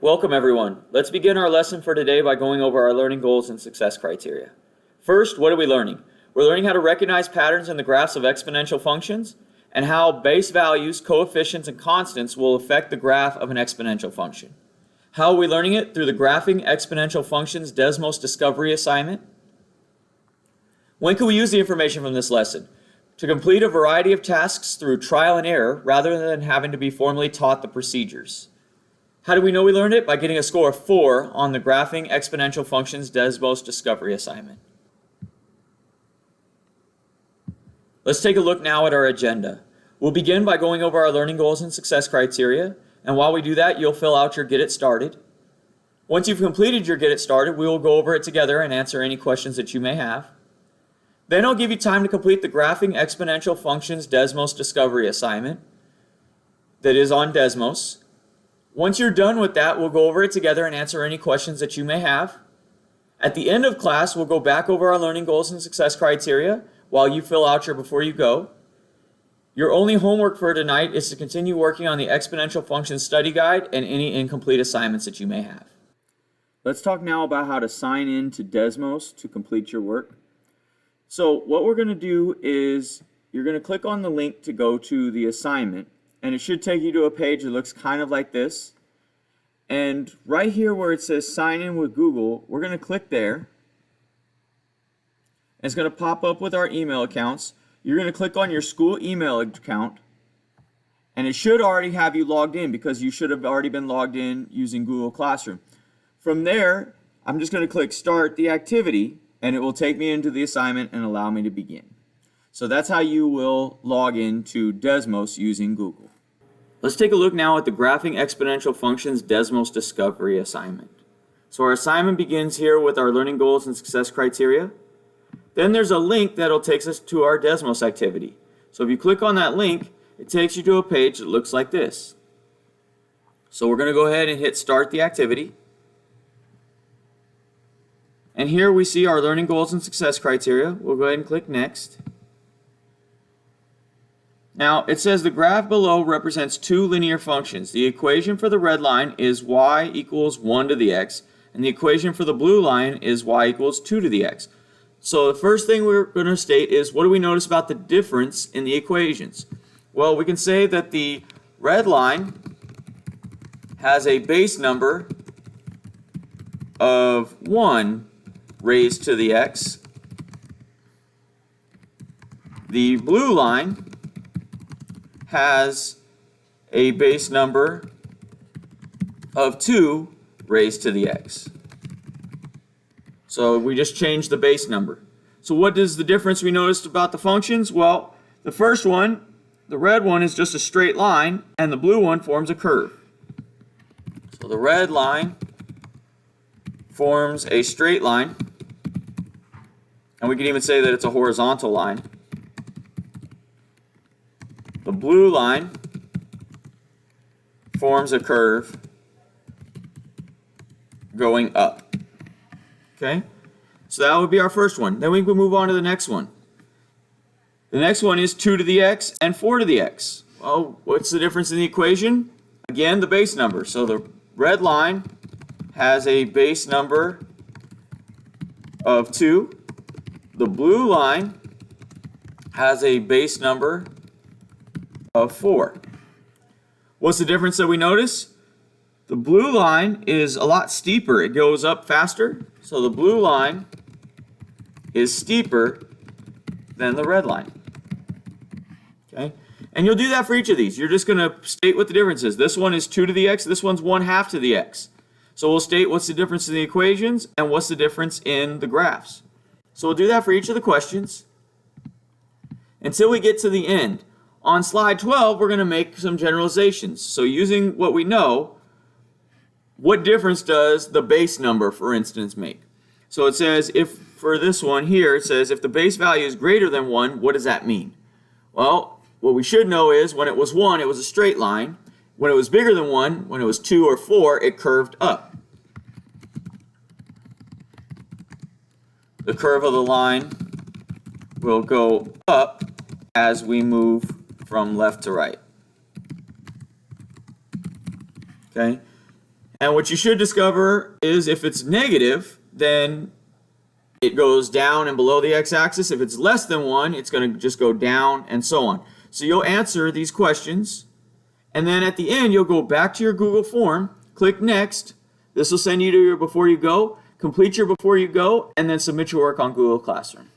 Welcome everyone. Let's begin our lesson for today by going over our learning goals and success criteria. First, what are we learning? We're learning how to recognize patterns in the graphs of exponential functions and how base values, coefficients, and constants will affect the graph of an exponential function. How are we learning it? Through the Graphing Exponential Functions Desmos Discovery assignment. When can we use the information from this lesson? To complete a variety of tasks through trial and error rather than having to be formally taught the procedures. How do we know we learned it? By getting a score of 4 on the Graphing Exponential Functions Desmos Discovery assignment. Let's take a look now at our agenda. We'll begin by going over our learning goals and success criteria, and while we do that, you'll fill out your Get It Started. Once you've completed your Get It Started, we will go over it together and answer any questions that you may have. Then I'll give you time to complete the Graphing Exponential Functions Desmos Discovery assignment that is on Desmos. Once you're done with that, we'll go over it together and answer any questions that you may have. At the end of class, we'll go back over our learning goals and success criteria while you fill out your Before You Go. Your only homework for tonight is to continue working on the Exponential Functions Study Guide and any incomplete assignments that you may have. Let's talk now about how to sign in to Desmos to complete your work. So what we're going to do is you're going to click on the link to go to the assignment, and it should take you to a page that looks kind of like this. And right here where it says sign in with Google, we're going to click there. And it's going to pop up with our email accounts. You're going to click on your school email account, and it should already have you logged in because you should have already been logged in using Google Classroom. From there, I'm just going to click Start the Activity, and it will take me into the assignment and allow me to begin. So that's how you will log into Desmos using Google. Let's take a look now at the Graphing Exponential Functions Desmos Discovery assignment. So our assignment begins here with our learning goals and success criteria. Then there's a link that'll take us to our Desmos activity. So if you click on that link, it takes you to a page that looks like this. So we're going to go ahead and hit Start the Activity. And here we see our learning goals and success criteria. We'll go ahead and click Next. Now it says the graph below represents two linear functions. The equation for the red line is y equals 1 to the x, and the equation for the blue line is y equals 2 to the x. So the first thing we're going to state is, what do we notice about the difference in the equations? Well, we can say that the red line has a base number of 1 raised to the x. The blue line has a base number of 2 raised to the x. So we just changed the base number. So what is the difference we noticed about the functions? Well, the first one, the red one, is just a straight line, and the blue one forms a curve. So the red line forms a straight line, and we can even say that it's a horizontal line. The blue line forms a curve going up. Okay, so that would be our first one. Then we can move on to the next one. The next one is 2 to the x and 4 to the x. Well, what's the difference in the equation? Again, the base number. So the red line has a base number of 2. The blue line has a base number of 4. What's the difference that we notice? The blue line is a lot steeper. It goes up faster. So the blue line is steeper than the red line. Okay? And you'll do that for each of these. You're just going to state what the difference is. This one is 2 to the x. This one's 1/2 to the x. So we'll state what's the difference in the equations and what's the difference in the graphs. So we'll do that for each of the questions until we get to the end. On slide 12, we're going to make some generalizations. So using what we know, what difference does the base number, for instance, make? So it says, if for this one here, it says if the base value is greater than 1, what does that mean? Well, what we should know is when it was 1, it was a straight line. When it was bigger than 1, when it was 2 or 4, it curved up. The curve of the line will go up as we move from left to right. Okay? And what you should discover is if it's negative, then it goes down and below the x-axis. If it's less than 1, it's going to just go down and so on. So you'll answer these questions, and then at the end, you'll go back to your Google form, click Next. This will send you to your Before You Go. Complete your Before You Go, and then submit your work on Google Classroom.